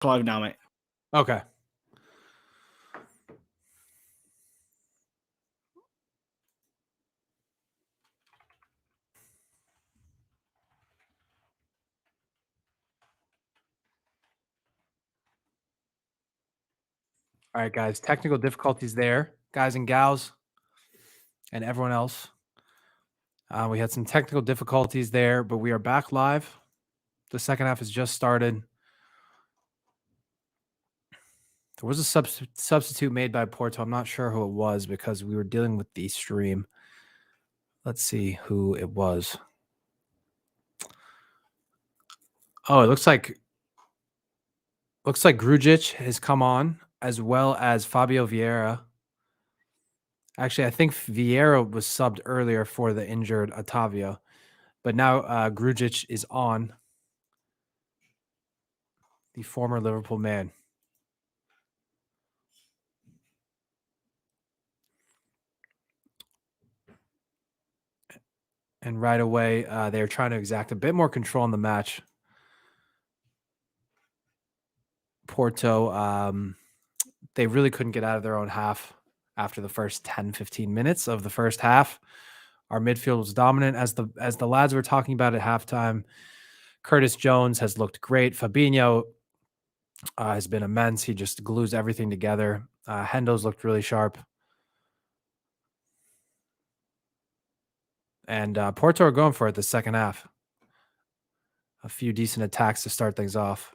live now, mate. Okay. All right, guys. Technical difficulties there, guys and gals, and everyone else. We had some technical difficulties there, but we are back live. The second half has just started. There was a substitute made by Porto. I'm not sure who it was because we were dealing with the stream. Let's see who it was. Oh, it looks like Grujic has come on, as well as Fabio Vieira. Actually, I think Vieira was subbed earlier for the injured Otavio, but now Grujic is on, the former Liverpool man. And right away, they're trying to exact a bit more control in the match. Porto, they really couldn't get out of their own half after the first 10, 15 minutes of the first half. Our midfield was dominant, as the lads were talking about at halftime. Curtis Jones has looked great. Fabinho has been immense. He just glues everything together. Hendo's looked really sharp. And Porto are going for it the second half. A few decent attacks to start things off.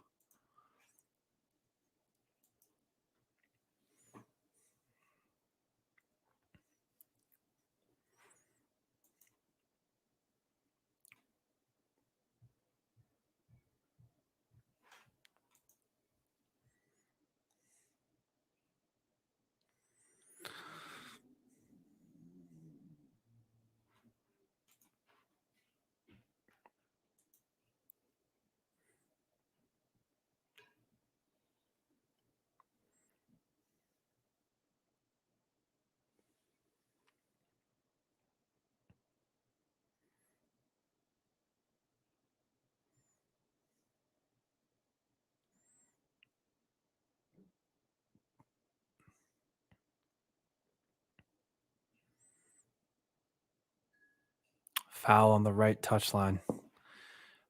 Foul on the right touchline.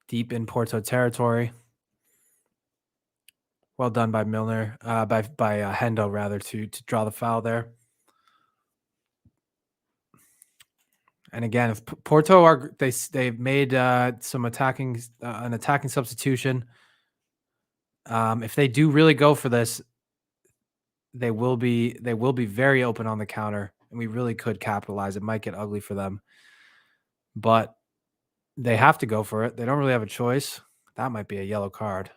Deep in Porto territory. Well done by Milner, by Hendo rather, to draw the foul there. And again, if Porto are they've made some attacking an attacking substitution. If they do really go for this, they will be very open on the counter, and we really could capitalize. It might get ugly for them, but they have to go for it. They don't really have a choice. That might be a yellow card.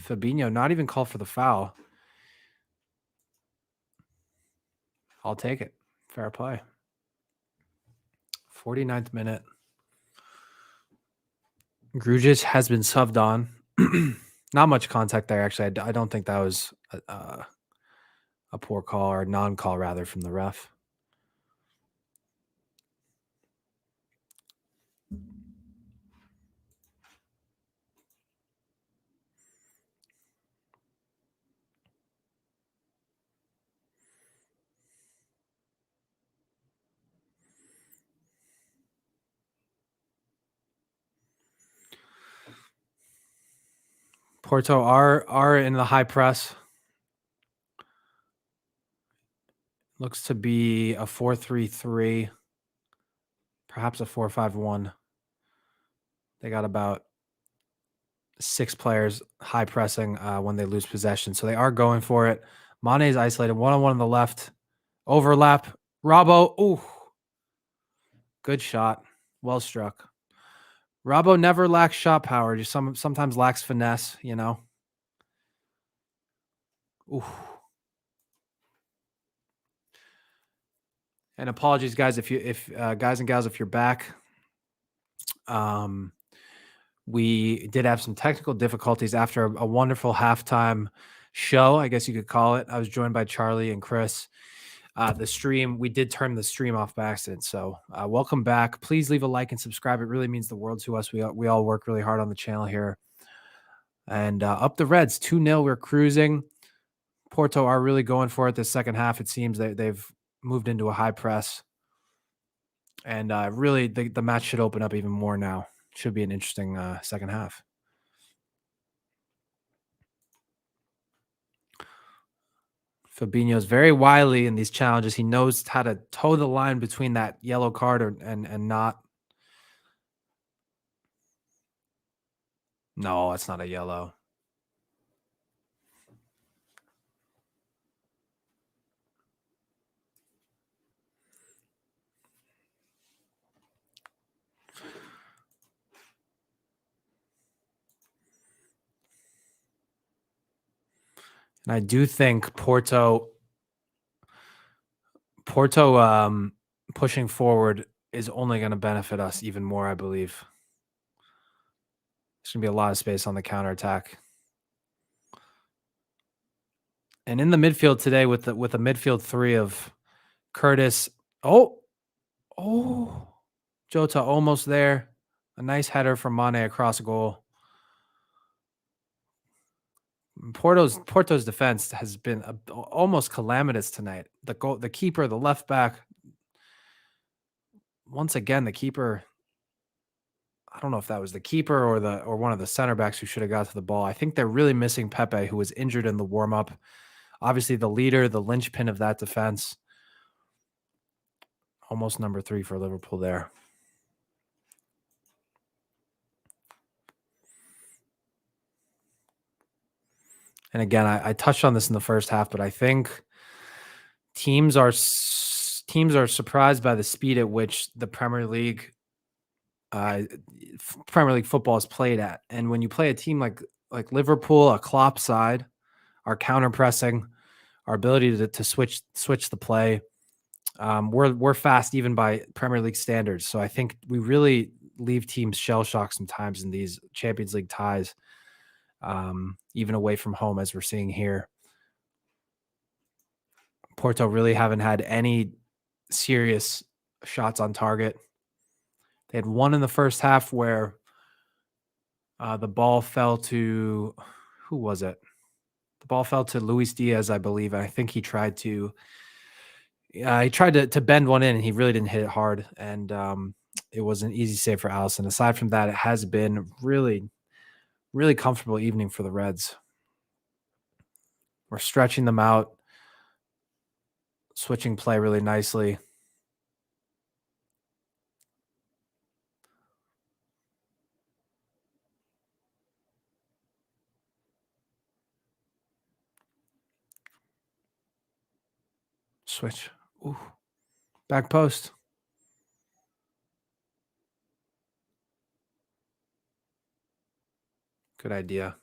Fabinho not even called for the foul. I'll take it. Fair play. 49th minute. Grujic has been subbed on. Not much contact there, actually. I don't think that was a poor call, or non-call, rather, from the ref. Porto are in the high press. Looks to be a 4-3-3, perhaps a 4-5-1. They got about 6 players high pressing when they lose possession. So they are going for it. Mane is isolated, one-on-one on the left. Overlap. Robbo. Ooh. Good shot. Well struck. Robbo never lacks shot power. Just sometimes lacks finesse, you know. Ooh. And apologies, guys, if guys and gals, if you're back. We did have some technical difficulties after a wonderful halftime show, I guess you could call it. I was joined by Charlie and Chris. The stream, we did turn the stream off by accident. So welcome back. Please leave a like and subscribe. It really means the world to us. We all work really hard on the channel here. And up the Reds, 2-0. We're cruising. Porto are really going for it this second half. It seems they've moved into a high press. And really, the match should open up even more now. Should be an interesting second half. Fabinho's very wily in these challenges. He knows how to toe the line between that yellow card and not. No, it's not a yellow. And I do think Porto pushing forward is only going to benefit us even more, I believe. There's going to be a lot of space on the counterattack. And in the midfield today with a midfield three of Kurtis. Oh, Jota almost there. A nice header from Mane across goal. Porto's defense has been almost calamitous tonight. The keeper, the left back. Once again, the keeper. I don't know if that was the keeper or one of the center backs who should have got to the ball. I think they're really missing Pepe, who was injured in the warm up. Obviously, the leader, the linchpin of that defense. Almost number 3 for Liverpool there. And again, I touched on this in the first half, but I think teams are surprised by the speed at which the Premier League football is played at. And when you play a team like Liverpool, a Klopp side, our counter pressing, our ability to switch the play, we're fast even by Premier League standards. So I think we really leave teams shell shocked sometimes in these Champions League ties. Even away from home, as we're seeing here. Porto really haven't had any serious shots on target. They had one in the first half where the ball fell to, who was it? The ball fell to Luis Diaz, I believe. And I think he tried to bend one in, and he really didn't hit it hard. And it was an easy save for Alisson. Aside from that, it has been really, really comfortable evening for the Reds. We're stretching them out, switching play really nicely. Switch. Ooh. Back post. Good idea.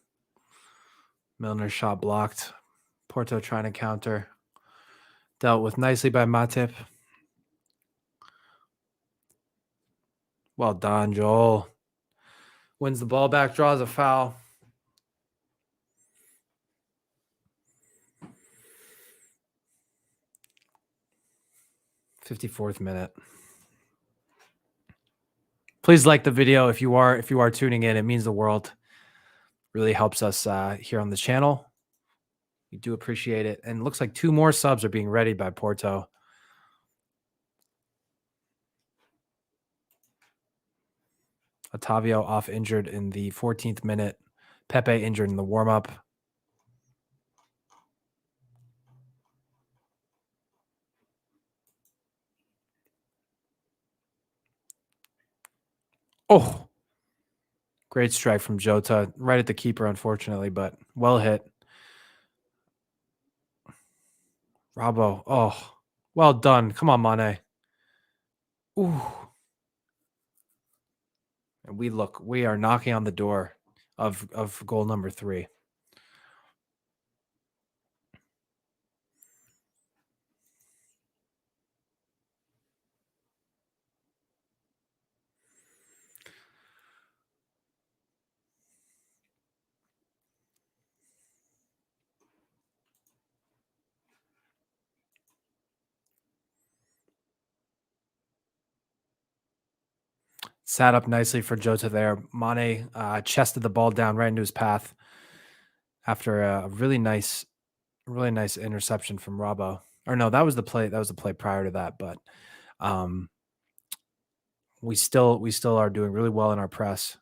Milner's shot blocked. Porto trying to counter. Dealt with nicely by Matip. Well done, Joel. Wins the ball back, draws a foul. '54th minute. Please like the video if you are tuning in. It means the world. Really helps us here on the channel. We do appreciate it. And it looks like 2 more subs are being readied by Porto. Otavio off injured in the 14th minute. Pepe injured in the warm-up. Oh, great strike from Jota. Right at the keeper, unfortunately, but well hit. Rabo. Oh, well done. Come on, Mane. Ooh. And we are knocking on the door of goal number 3. Sat up nicely for Jota there. Mane chested the ball down right into his path. after a really nice interception from Robbo. Or no, that was the play. That was the play prior to that. But um, we still are doing really well in our press.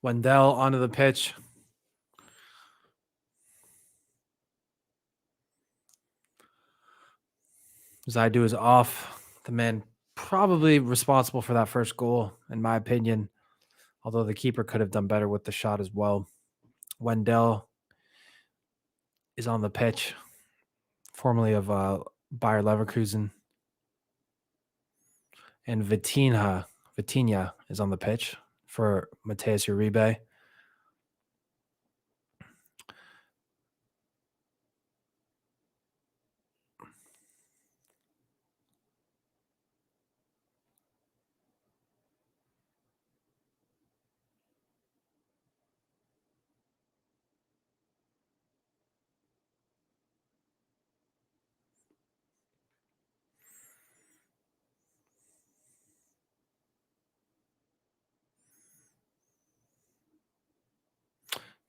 Wendell onto the pitch. Zaidu is off. The man probably responsible for that first goal, in my opinion. Although the keeper could have done better with the shot as well. Wendell is on the pitch, formerly of Bayer Leverkusen. And Vitinha is on the pitch for Mateus Uribe.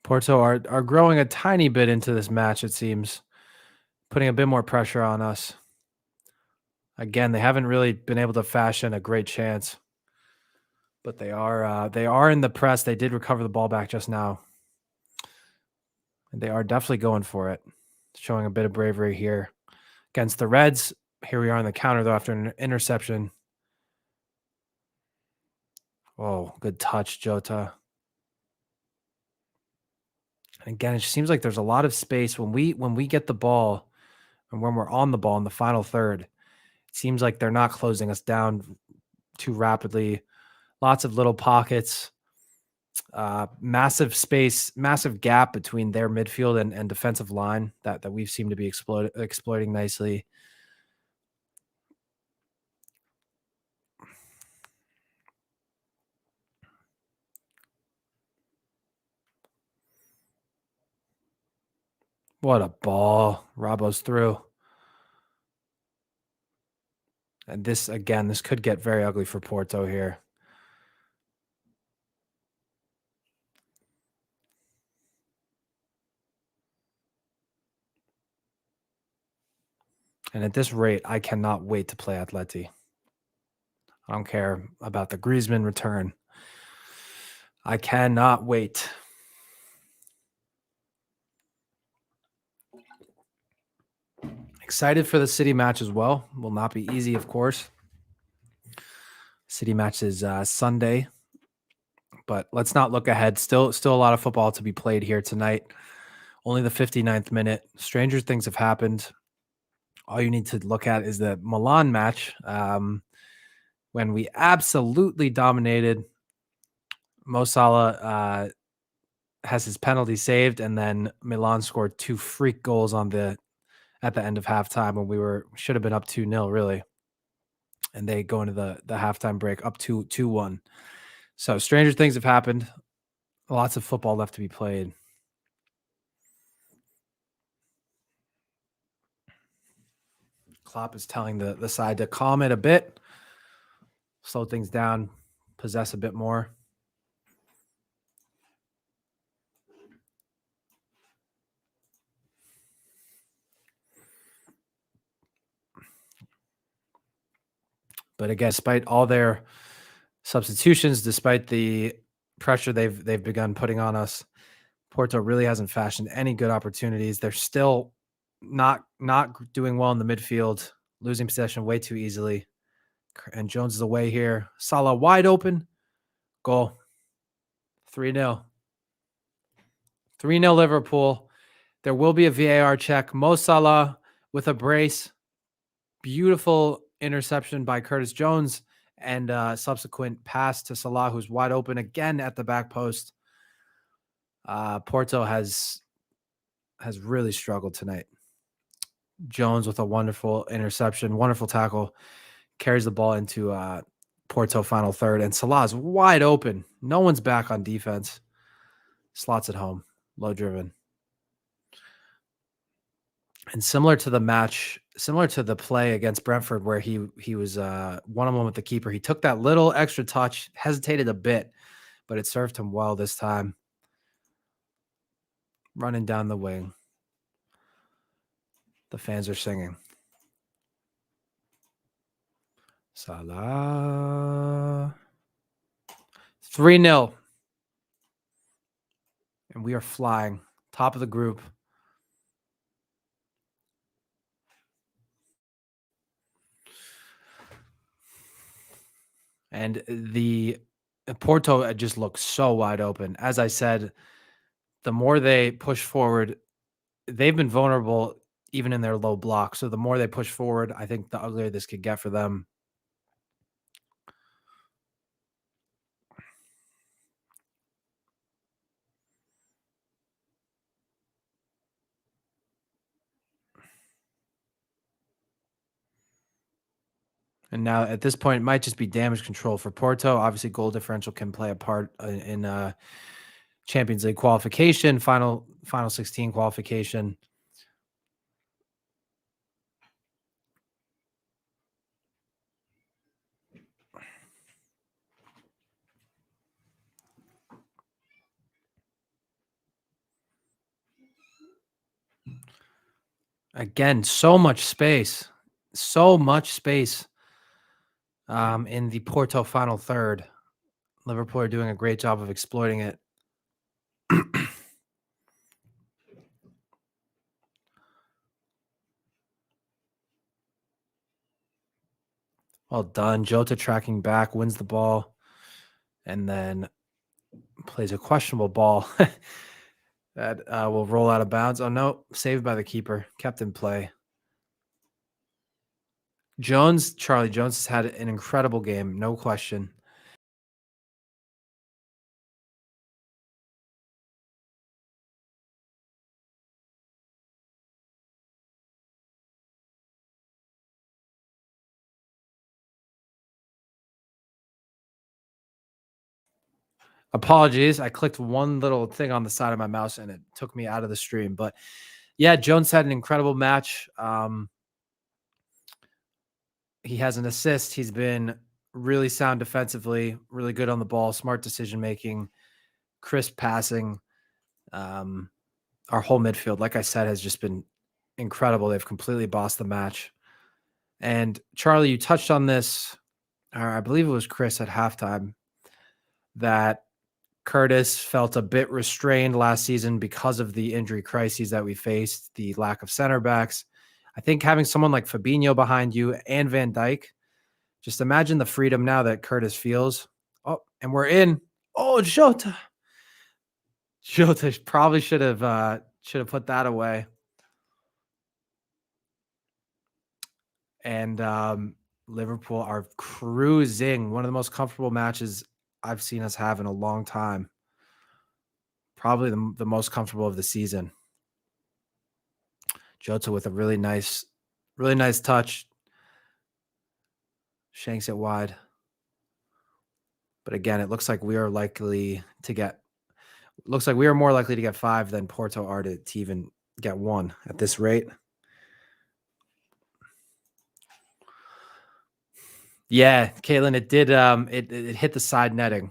Porto are growing a tiny bit into this match, it seems, putting a bit more pressure on us. Again, they haven't really been able to fashion a great chance, but they are in the press. They did recover the ball back just now, and they are definitely going for it, showing a bit of bravery here against the Reds. Here we are on the counter, though, after an interception. Oh, good touch, Jota. And again, it just seems like there's a lot of space when we get the ball and when we're on the ball in the final third. It seems like they're not closing us down too rapidly. Lots of little pockets, massive space, massive gap between their midfield and defensive line that we seem to be exploiting nicely. What a ball. Robbo's through. And this could get very ugly for Porto here. And at this rate, I cannot wait to play Atleti. I don't care about the Griezmann return. I cannot wait. Excited for the City match as well. Will not be easy, of course. City match is Sunday, but let's not look ahead. Still a lot of football to be played here tonight. Only the 59th minute. Stranger things have happened. All you need to look at is the Milan match, when we absolutely dominated. Mo Salah has his penalty saved, and then Milan scored 2 freak goals at the end of halftime when we should have been up 2-0 really. And they go into the halftime break up 2-1. So stranger things have happened. Lots of football left to be played. Klopp is telling the side to calm it a bit, slow things down, possess a bit more. But again, despite all their substitutions, despite the pressure they've begun putting on us, Porto really hasn't fashioned any good opportunities. They're still not doing well in the midfield, losing possession way too easily. And Jones is away here. Salah wide open. Goal. 3-0. 3-0 Liverpool. There will be a VAR check. Mo Salah with a brace. Beautiful interception by Curtis Jones and subsequent pass to Salah, who's wide open again at the back post. Porto has really struggled tonight. Jones with a wonderful interception, wonderful tackle, carries the ball into Porto final third, and Salah's wide open. No one's back on defense. Slots at home, low driven. And similar to the play against Brentford where he was one-on-one with the keeper, he took that little extra touch, hesitated a bit, but it served him well this time. Running down the wing. The fans are singing. Salah. 3-0. And we are flying. Top of the group. And the Porto just looks so wide open. As I said, the more they push forward, they've been vulnerable even in their low block. So the more they push forward, I think the uglier this could get for them. And now at this point, it might just be damage control for Porto. Obviously, goal differential can play a part in Champions League qualification, final 16 qualification. Again, so much space in the Porto final third. Liverpool are doing a great job of exploiting it. Well done. Jota tracking back, wins the ball, and then plays a questionable ball that will roll out of bounds. Oh, no, saved by the keeper, kept in play. Charlie Jones has had an incredible game, no question. Apologies. I clicked one little thing on the side of my mouse and it took me out of the stream. But yeah, Jones had an incredible match. He has an assist. He's been really sound defensively, really good on the ball, smart decision making, crisp passing. Our whole midfield, like I said, has just been incredible. They've completely bossed the match. And Charlie, you touched on this, or I believe it was Chris at halftime, that Kurtis felt a bit restrained last season because of the injury crises that we faced, the lack of center backs. I think having someone like Fabinho behind you and Van Dijk, just imagine the freedom now that Kurtis feels. Oh, and we're in. Oh, Jota probably should have put that away. And Liverpool are cruising. One of the most comfortable matches I've seen us have in a long time. Probably the most comfortable of the season. Jota with a really nice touch. Shanks it wide. But again, it looks like we are more likely to get 5 than Porto are to even get 1 at this rate. Yeah, Caitlin, it did. It hit the side netting,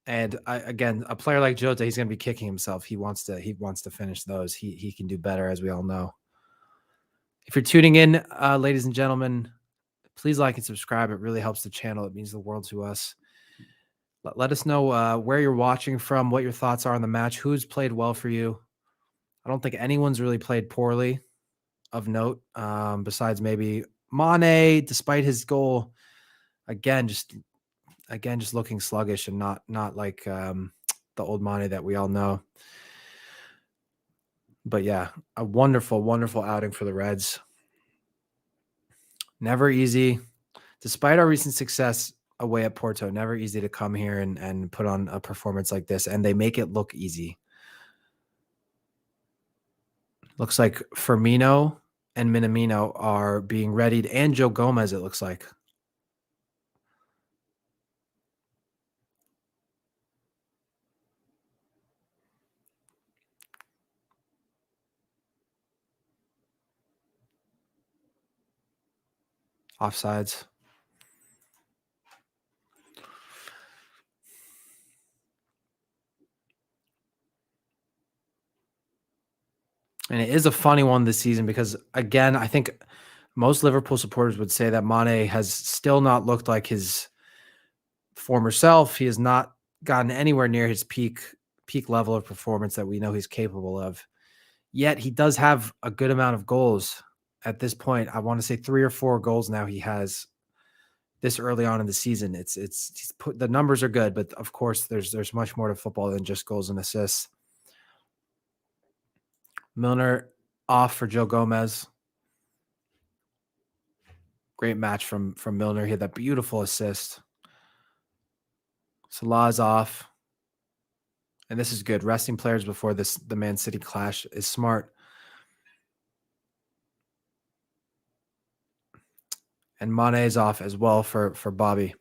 and again, a player like Jota, he's going to be kicking himself. He wants to finish those. He can do better, as we all know. If you're tuning in, ladies and gentlemen, please like and subscribe. It really helps the channel. It means the world to us. Let us know where you're watching from, what your thoughts are on the match, who's played well for you. I don't think anyone's really played poorly of note, besides maybe Mane, despite his goal. Again, just looking sluggish and not like the old Mane that we all know. But yeah, a wonderful, wonderful outing for the Reds. Never easy. Despite our recent success away at Porto, never easy to come here and put on a performance like this, and they make it look easy. Looks like Firmino and Minamino are being readied, and Joe Gomez, it looks like. Offsides. And it is a funny one this season because, again, I think most Liverpool supporters would say that Mane has still not looked like his former self. He has not gotten anywhere near his peak level of performance that we know he's capable of. Yet he does have a good amount of goals at this point. I want to say 3 or 4 goals now he has this early on in the season. He's put, the numbers are good, but of course there's much more to football than just goals and assists. Milner off for Joe Gomez. Great match from Milner. He had that beautiful assist. Salah's off. And this is good. Resting players before the Man City clash is smart. And Mane is off as well for Bobby.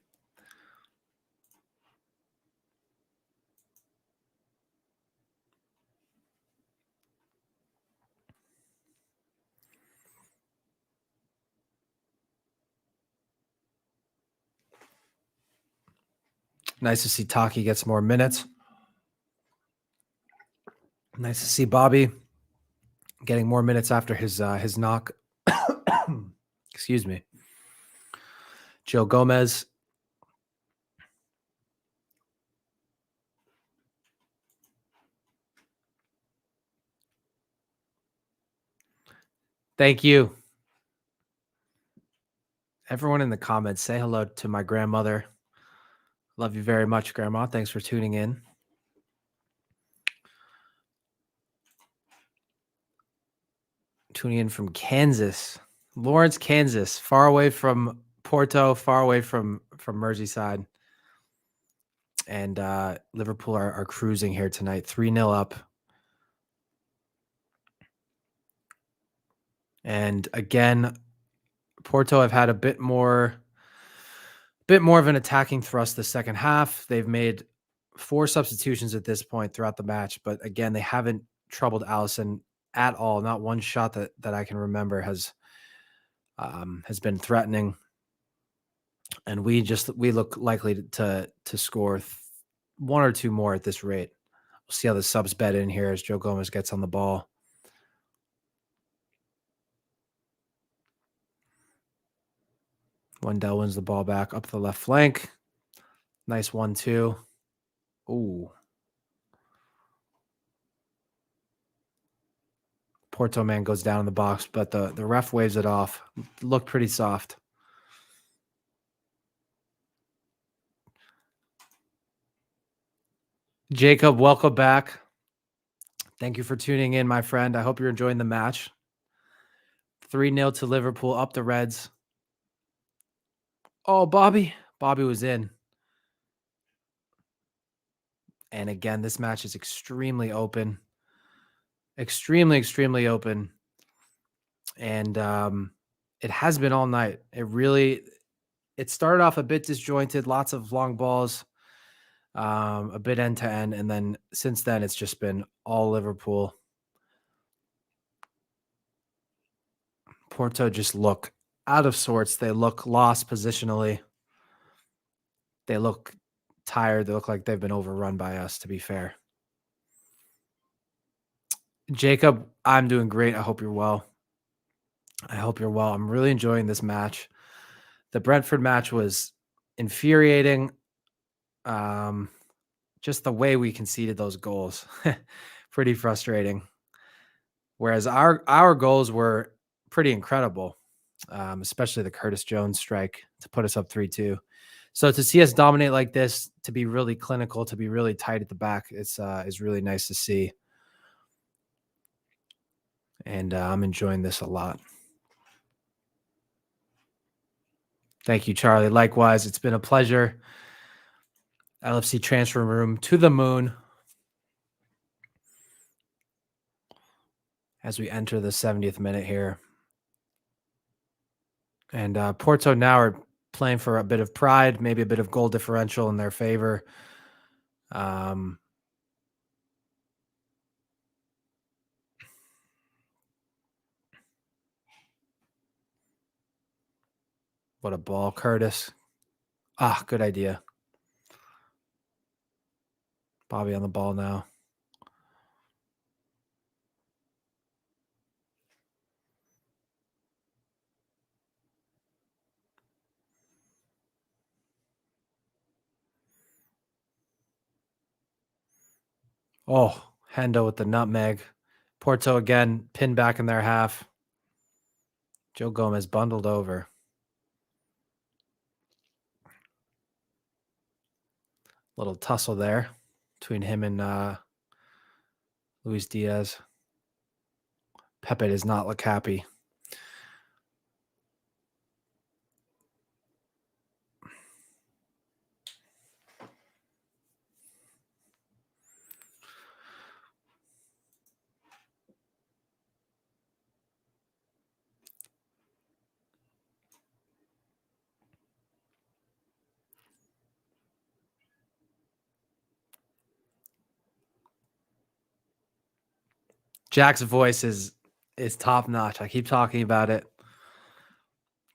Nice to see Taki get some more minutes. Nice to see Bobby getting more minutes after his knock. Excuse me. Joe Gomez. Thank you. Everyone in the comments, say hello to my grandmother. Love you very much, Grandma. Thanks for tuning in. Tuning in from Kansas, Lawrence, Kansas, far away from Porto, far away from Merseyside. And Liverpool are cruising here tonight, 3-0 up. And again, Porto have had a bit more of an attacking thrust the second half. They've made 4 substitutions at this point throughout the match, but again, they haven't troubled Alisson at all. Not one shot that I can remember has been threatening. And we look likely to score 1 or 2 more at this rate. We'll see how the subs bed in here as Joe Gomez gets on the ball. Wendell wins the ball back up the left flank. Nice 1-2. Ooh. Porto man goes down in the box, but the ref waves it off. Looked pretty soft. Jacob, welcome back. Thank you for tuning in, my friend. I hope you're enjoying the match. 3-0 to Liverpool, up the Reds. Oh, Bobby was in. And again, this match is extremely open. Extremely open. And it has been all night. It started off a bit disjointed, lots of long balls, a bit end to end. And then since then, it's just been all Liverpool. Porto just look out of sorts. They look lost positionally. They look tired. They look like they've been overrun by us, to be fair. Jacob, I'm doing great. I hope you're well. I'm really enjoying this match. The Brentford match was infuriating. Just the way we conceded those goals, pretty frustrating. Whereas our goals were pretty incredible, especially the Curtis Jones strike to put us up 3-2. So to see us dominate like this, to be really clinical, to be really tight at the back, is really nice to see. And I'm enjoying this a lot. Thank you, Charlie. Likewise, it's been a pleasure. LFC transfer room to the moon as we enter the 70th minute here. And Porto now are playing for a bit of pride, maybe a bit of goal differential in their favor. Um, what a ball, Kurtis. Ah, good idea. Bobby on the ball now. Oh, Hendo with the nutmeg. Porto again, pinned back in their half. Joe Gomez bundled over. Little tussle there between him and Luis Diaz. Pepe does not look happy. Jack's voice is top notch. I keep talking about it.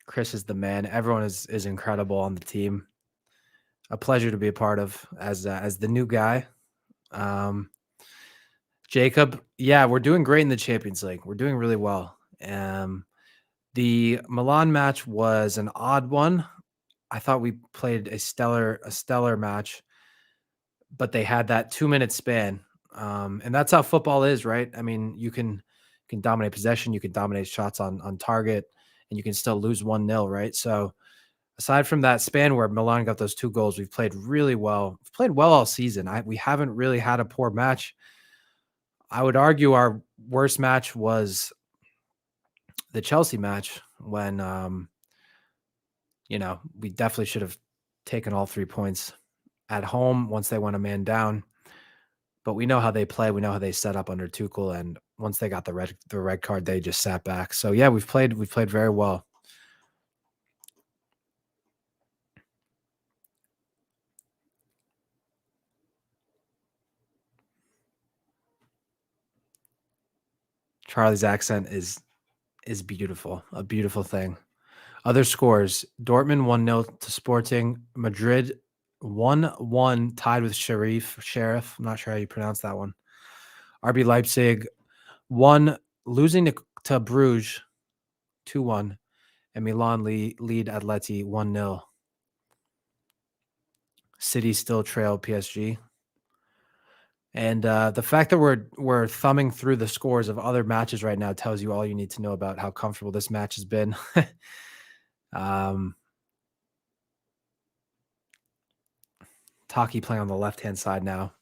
Chris is the man. Everyone is incredible on the team. A pleasure to be a part of as the new guy. Jacob, yeah, we're doing great in the Champions League. We're doing really well. The Milan match was an odd one. I thought we played a stellar match, but they had that 2-minute span. And that's how football is, right? I mean, you can dominate possession, you can dominate shots on target, and you can still lose 1-0, right? So aside from that span where Milan got those 2 goals, we've played really well. We've played well all season. We haven't really had a poor match. I would argue our worst match was the Chelsea match when we definitely should have taken all 3 points at home once they went a man down. But we know how they play. We know how they set up under Tuchel, and once they got the red card, they just sat back. So yeah, we've played very well. Charlie's accent is beautiful, a beautiful thing. Other scores: Dortmund 1-0 to Sporting, Madrid 1-1 tied with Sheriff. I'm not sure how you pronounce that one. RB Leipzig 1 losing to Bruges 2-1, and Milan lead Atleti 1-0. City still trail PSG. And the fact that we're thumbing through the scores of other matches right now tells you all you need to know about how comfortable this match has been. Taki playing on the left-hand side now.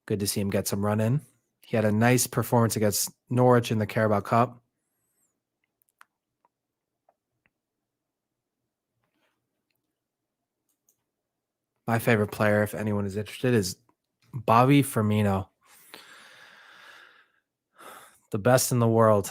Good to see him get some run in. He had a nice performance against Norwich in the Carabao Cup. My favorite player, if anyone is interested, is Bobby Firmino. The best in the world.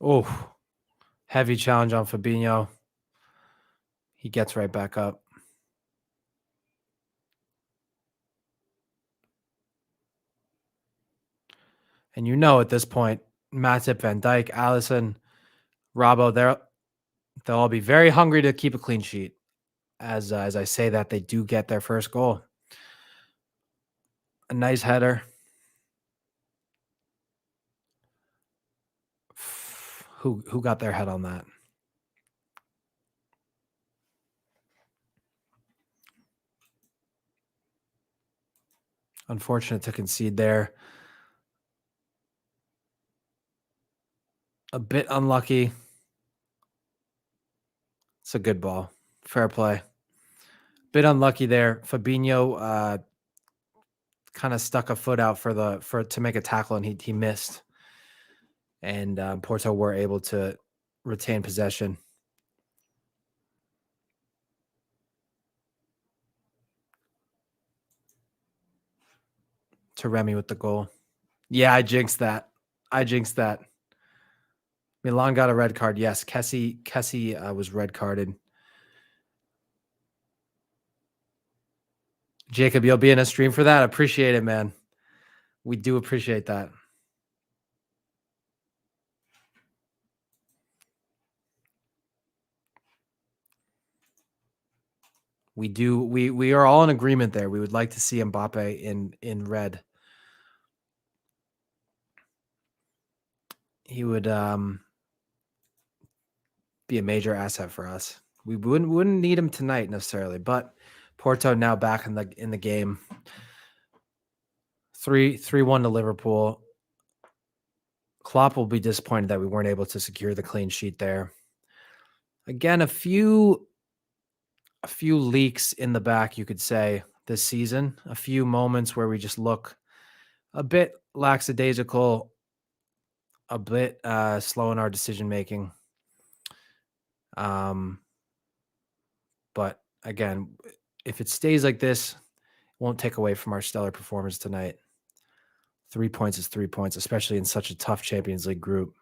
Oh, heavy challenge on Fabinho. He gets right back up. And at this point, Matip, Van Dijk, Alisson, Robbo, they'll all be very hungry to keep a clean sheet. As I say that, they do get their first goal. A nice header. Who got their head on that? Unfortunate to concede there. A bit unlucky. It's a good ball. Fair play. Bit unlucky there. Fabinho kind of stuck a foot out to make a tackle, and he missed. And Porto were able to retain possession. Remy with the goal. Yeah, I jinxed that. Milan got a red card. Yes, Kessie was red carded. Jacob, you'll be in a stream for that. Appreciate it, man. We do appreciate that. We do. We are all in agreement there. We would like to see Mbappe in red. He would be a major asset for us. We wouldn't need him tonight necessarily, but Porto now back in the game. 3-1 to Liverpool. Klopp will be disappointed that we weren't able to secure the clean sheet there. Again, a few leaks in the back, you could say, this season. A few moments where we just look a bit lackadaisical, a bit slow in our decision making. But again, if it stays like this, it won't take away from our stellar performance tonight. 3 points is 3 points, especially in such a tough Champions League group.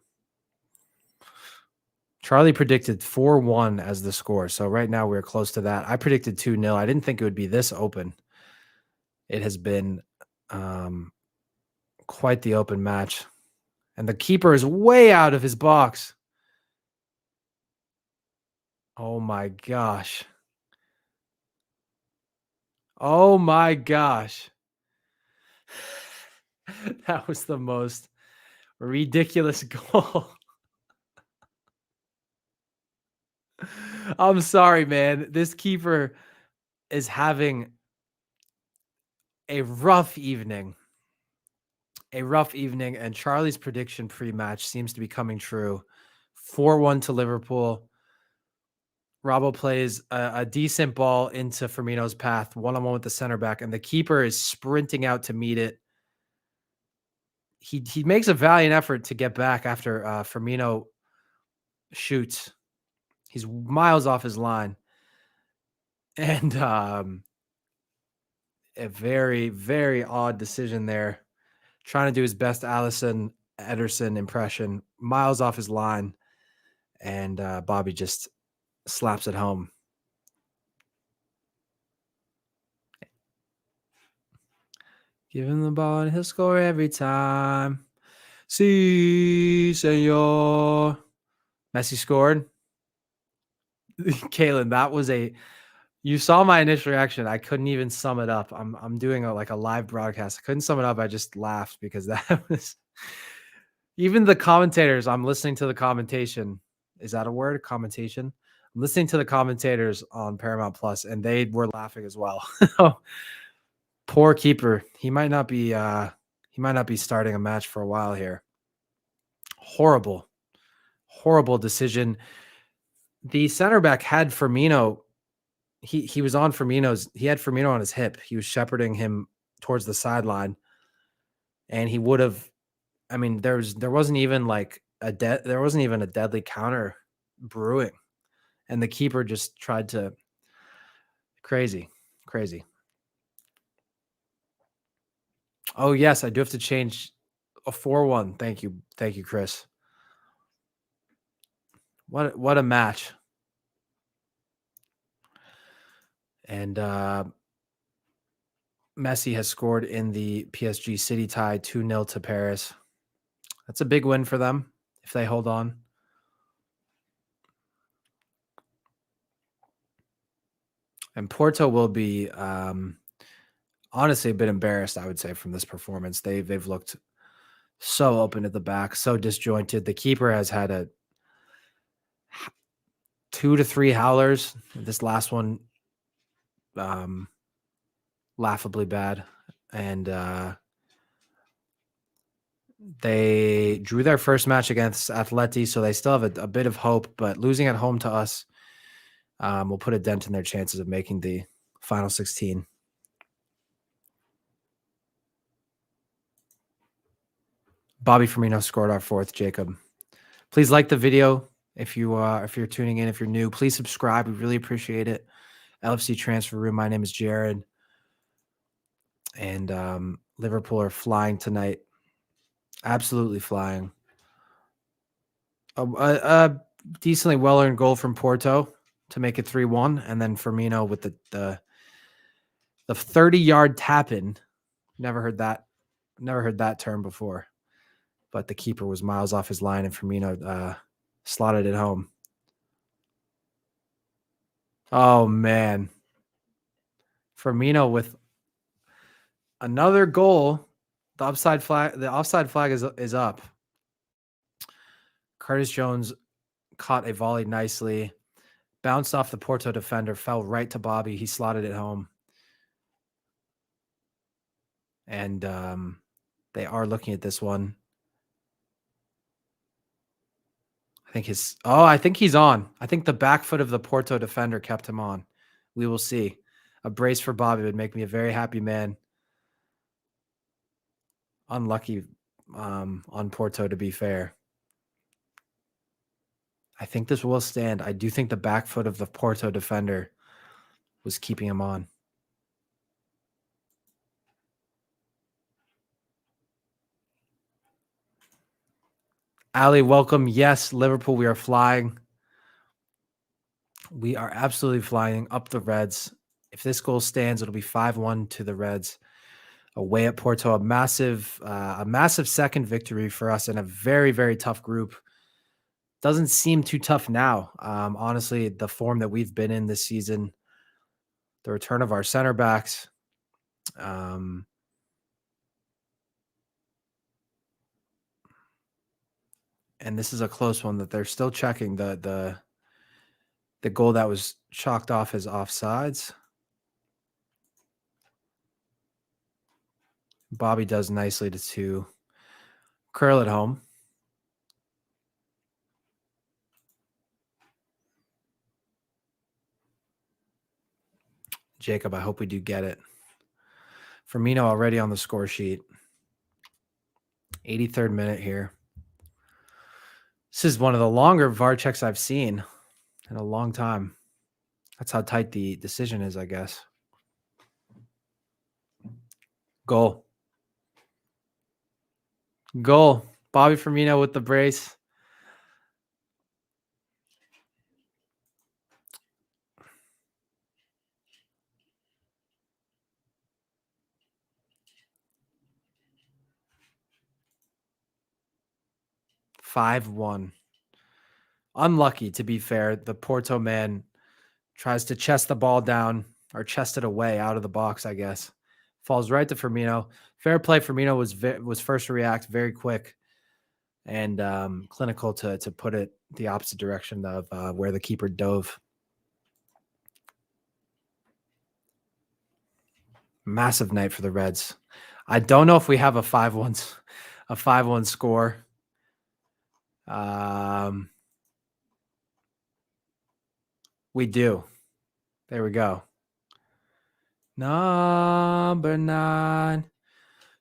Charlie predicted 4-1 as the score. So right now we're close to that. I predicted 2-0. I didn't think it would be this open. It has been quite the open match. And the keeper is way out of his box. Oh my gosh. Oh my gosh. That was the most ridiculous goal. I'm sorry, man. This keeper is having a rough evening. And Charlie's prediction pre-match seems to be coming true. 4-1 to Liverpool. Robbo plays a decent ball into Firmino's path, one-on-one with the center back, and the keeper is sprinting out to meet it. He makes a valiant effort to get back after Firmino shoots. He's miles off his line. And a very, very odd decision there. Trying to do his best Alisson Ederson impression. Miles off his line. And Bobby just slaps it home. Give him the ball and he'll score every time. Si, senor. Messi scored. Kalen, that was you saw my initial reaction. I couldn't even sum it up. I'm doing a live broadcast. I couldn't sum it up. I just laughed because that was even the commentators. I'm listening to the commentation. Is that a word? Commentation? I'm listening to the commentators on Paramount Plus, and they were laughing as well. Poor keeper. He might not be starting a match for a while here. Horrible decision. The center back had Firmino. He was on Firmino's. He had Firmino on his hip. He was shepherding him towards the sideline, and he would have. I mean, there wasn't even a deadly counter brewing, and the keeper just tried to. Crazy. Oh yes, I do have to change a 4-1. Thank you, Chris. What a match. And Messi has scored in the PSG City tie 2-0 to Paris. That's a big win for them if they hold on. And Porto will be honestly a bit embarrassed, I would say, from this performance. They've looked so open at the back, so disjointed. The keeper has had 2 to 3 howlers. This last one laughably bad. And they drew their first match against Atleti, so they still have a bit of hope, but losing at home to us will put a dent in their chances of making the final 16. Bobby Firmino scored our 4th, Jacob. Please like the video if you're tuning in. If you're new, please subscribe. We really appreciate it. LFC Transfer Room. My name is Jared. And Liverpool are flying tonight. Absolutely flying. A decently well-earned goal from Porto to make it 3-1, and then Firmino with the 30-yard tap-in. Never heard that term before. But the keeper was miles off his line, and Firmino slotted it home. Oh, man. Firmino with another goal. The offside flag is up. Curtis Jones caught a volley nicely, bounced off the Porto defender, fell right to Bobby. He slotted it home. And they are looking at this one. I think he's on. I think the back foot of the Porto defender kept him on. We will see. A brace for Bobby would make me a very happy man. Unlucky on Porto, to be fair. I think this will stand. I do think the back foot of the Porto defender was keeping him on. Ali, welcome. Yes, Liverpool, we are flying. We are absolutely flying up the Reds. If this goal stands, it'll be 5-1 to the Reds. Away at Porto, a massive second victory for us in a very, very tough group. Doesn't seem too tough now. Honestly, the form that we've been in this season, the return of our center backs, and this is a close one that they're still checking. The goal that was chalked off as offsides. Bobby does nicely to curl it home. Jacob, I hope we do get it. Firmino already on the score sheet. 83rd minute here. This is one of the longer VAR checks I've seen in a long time. That's how tight the decision is, I guess. Goal. Bobby Firmino with the brace. (5-1). Unlucky, to be fair. The Porto man tries to chest the ball down, or chest it away out of the box, I guess. Falls right to Firmino. Fair play. Firmino was first to react, very quick and clinical to put it the opposite direction of where the keeper dove. Massive night for the Reds. I don't know if we have a 5-1 score. We do. There we go. Number 9.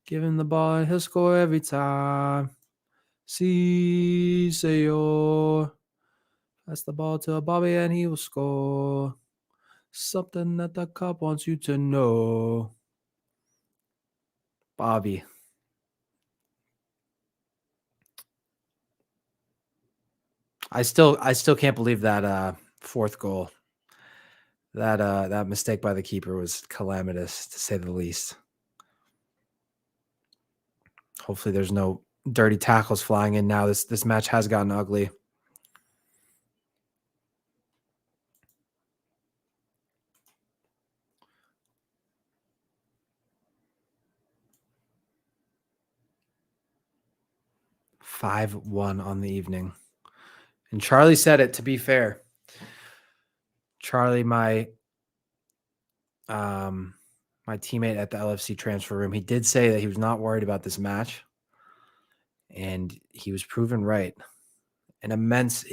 Give him the ball and he'll score every time. Si, señor. Pass the ball to Bobby and he will score. Something that the cop wants you to know. Bobby. I still can't believe that fourth goal. That mistake by the keeper was calamitous, to say the least. Hopefully there's no dirty tackles flying in now. This match has gotten ugly. (5-1) on the evening. And Charlie said it, to be fair. Charlie, my teammate at the LFC transfer room, he did say that he was not worried about this match. And he was proven right. An immense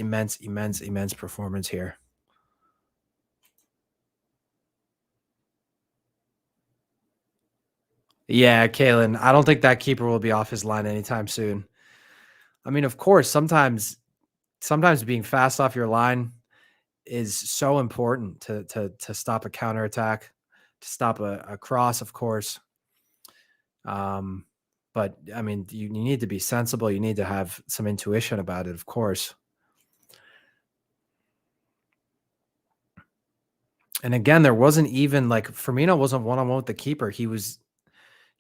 performance here. Yeah, Kalen, I don't think that keeper will be off his line anytime soon. I mean, of course, sometimes being fast off your line is so important to stop a counterattack, to stop a cross, of course. But I mean, you need to be sensible. You need to have some intuition about it, of course. And again, there wasn't even like Firmino wasn't one-on-one with the keeper. He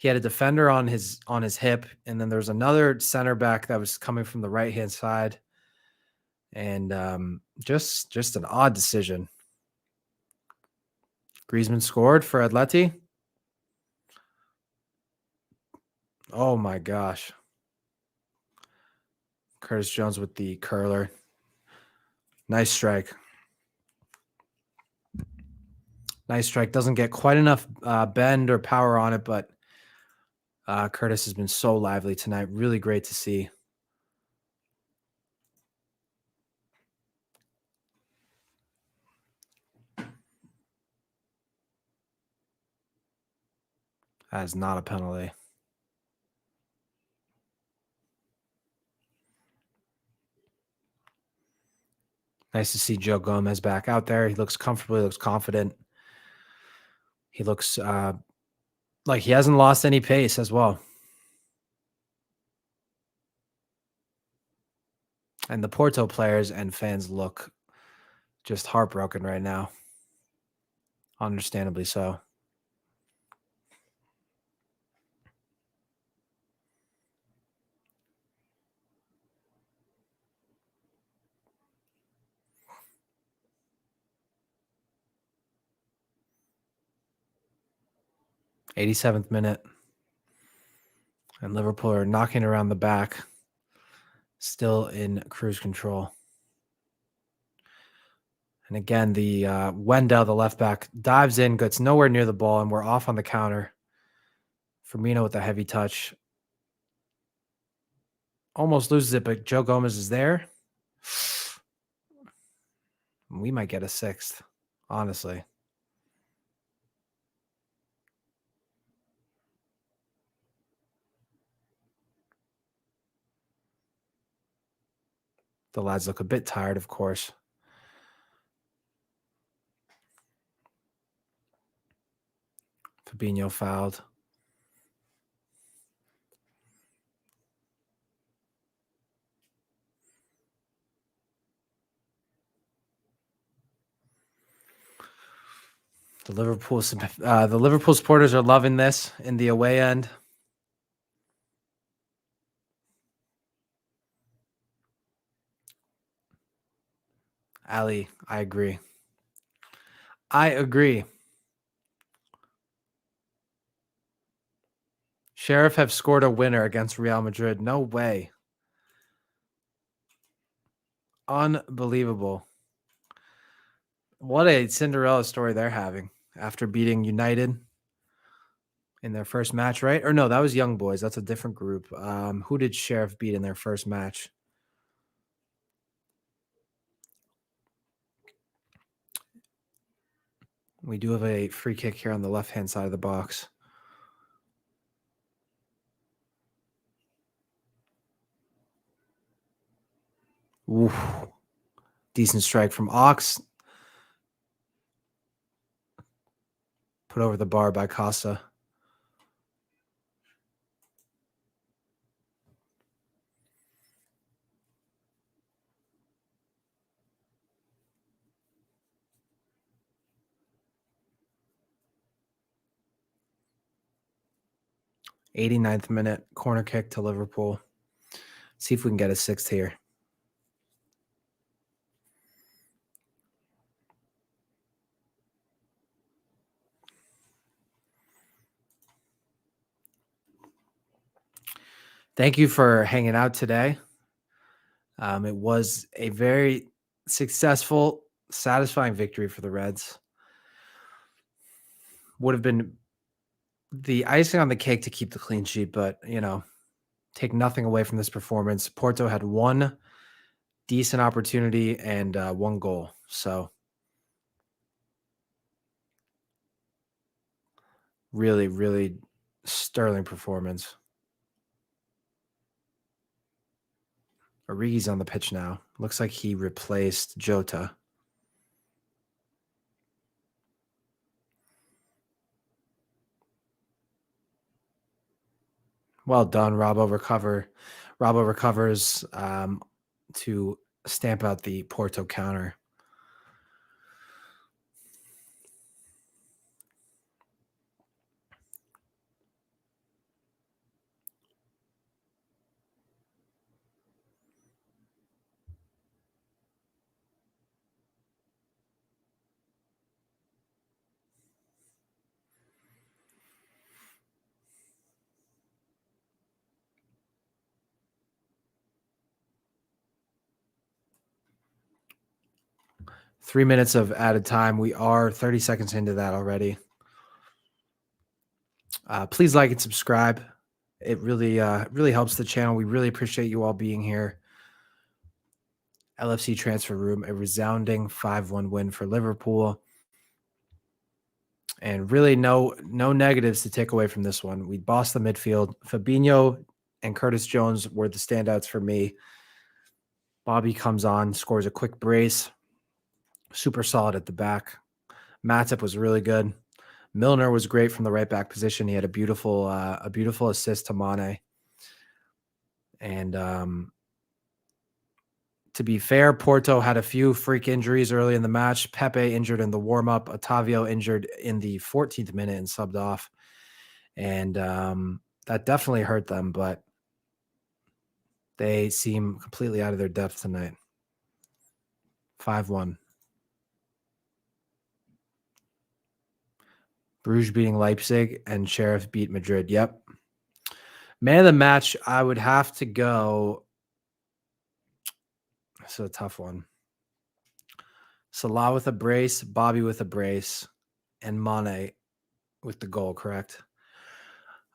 had a defender on his hip, and then there's another center back that was coming from the right-hand side. And just an odd decision. Griezmann scored for Atleti. Oh my gosh. Curtis Jones with the curler. Nice strike. Nice strike. Doesn't get quite enough bend or power on it, but Kurtis has been so lively tonight. Really great to see. That is not a penalty. Nice to see Joe Gomez back out there. He looks comfortable. He looks confident. He looks like he hasn't lost any pace as well. And the Porto players and fans look just heartbroken right now. Understandably so. '87th minute. And Liverpool are knocking around the back. Still in cruise control. And again, the Wendell, the left back, dives in, gets nowhere near the ball, and we're off on the counter. Firmino with a heavy touch. Almost loses it, but Joe Gomez is there. We might get a sixth, honestly. The lads look a bit tired, of course. Fabinho fouled. The Liverpool supporters are loving this in the away end. Ali, I agree. Sheriff have scored a winner against Real Madrid. No way. Unbelievable. What a Cinderella story they're having after beating United in their first match, right? Or no, that was Young Boys. That's a different group. Who did Sheriff beat in their first match? We do have a free kick here on the left-hand side of the box. Ooh. Decent strike from Ox. Put over the bar by Costa. '89th minute, corner kick to Liverpool. See if we can get a sixth here. Thank you for hanging out today. It was a very successful, satisfying victory for the Reds. Would have been the icing on the cake to keep the clean sheet, but, take nothing away from this performance. Porto had one decent opportunity and one goal. So really, really sterling performance. Origi's on the pitch now. Looks like he replaced Jota. Well done, Robbo. Robbo recovers to stamp out the Porto counter. Three minutes of added time. We are 30 seconds into that already. Please like and subscribe. It really helps the channel. We really appreciate you all being here. LFC transfer room, a resounding 5-1 win for Liverpool. And really no negatives to take away from this one. We bossed the midfield. Fabinho and Curtis Jones were the standouts for me. Bobby comes on, scores a quick brace. Super solid at the back. Matip was really good. Milner was great from the right back position. He had a beautiful assist to Mane. And to be fair, Porto had a few freak injuries early in the match. Pepe injured in the warm-up. Otavio injured in the 14th minute and subbed off. And that definitely hurt them, but they seem completely out of their depth tonight. 5-1. Bruges beating Leipzig and Sheriff beat Madrid. Yep. Man of the match, I would have to go. It's a tough one. Salah with a brace, Bobby with a brace, and Mane with the goal, correct?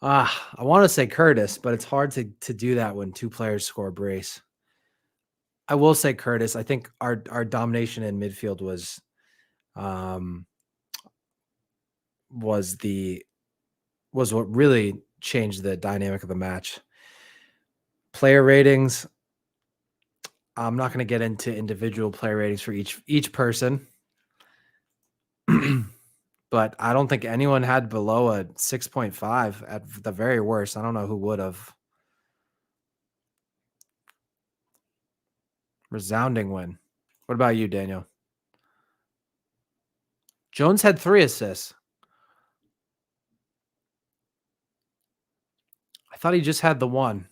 I want to say Curtis, but it's hard to do that when two players score a brace. I will say Curtis. I think our domination in midfield was what really changed the dynamic of the match. Player ratings. I'm not going to get into individual player ratings for each person, but I don't think anyone had below a 6.5 at the very worst. I don't know who would have. Resounding win. What about you, Daniel? Jones had 3 assists. I thought he just had the one.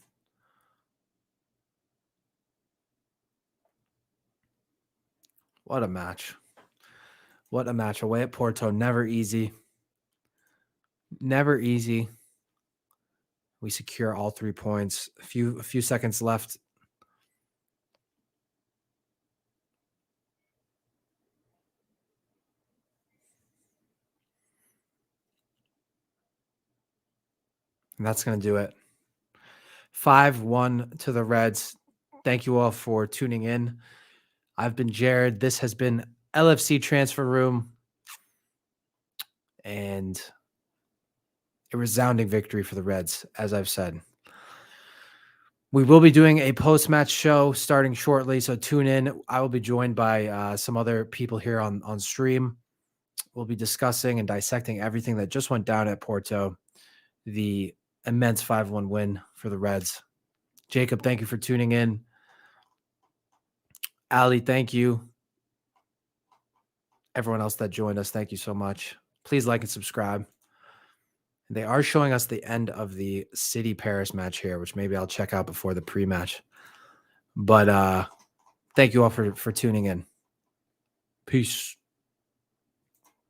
What a match. What a match. Away at Porto. Never easy. Never easy. We secure all 3 points. A few seconds left. And that's going to do it. 5-1 to the Reds. Thank you all for tuning in. I've been Jared. This has been LFC Transfer Room. And a resounding victory for the Reds, as I've said. We will be doing a post-match show starting shortly, so tune in. I will be joined by some other people here on stream. We'll be discussing and dissecting everything that just went down at Porto, the immense 5-1 win for the Reds. Jacob, thank you for tuning in. Ali, thank you. Everyone else that joined us, thank you so much. Please like and subscribe. They are showing us the end of the City Paris match here, which maybe I'll check out before the pre-match. But thank you all for tuning in. Peace.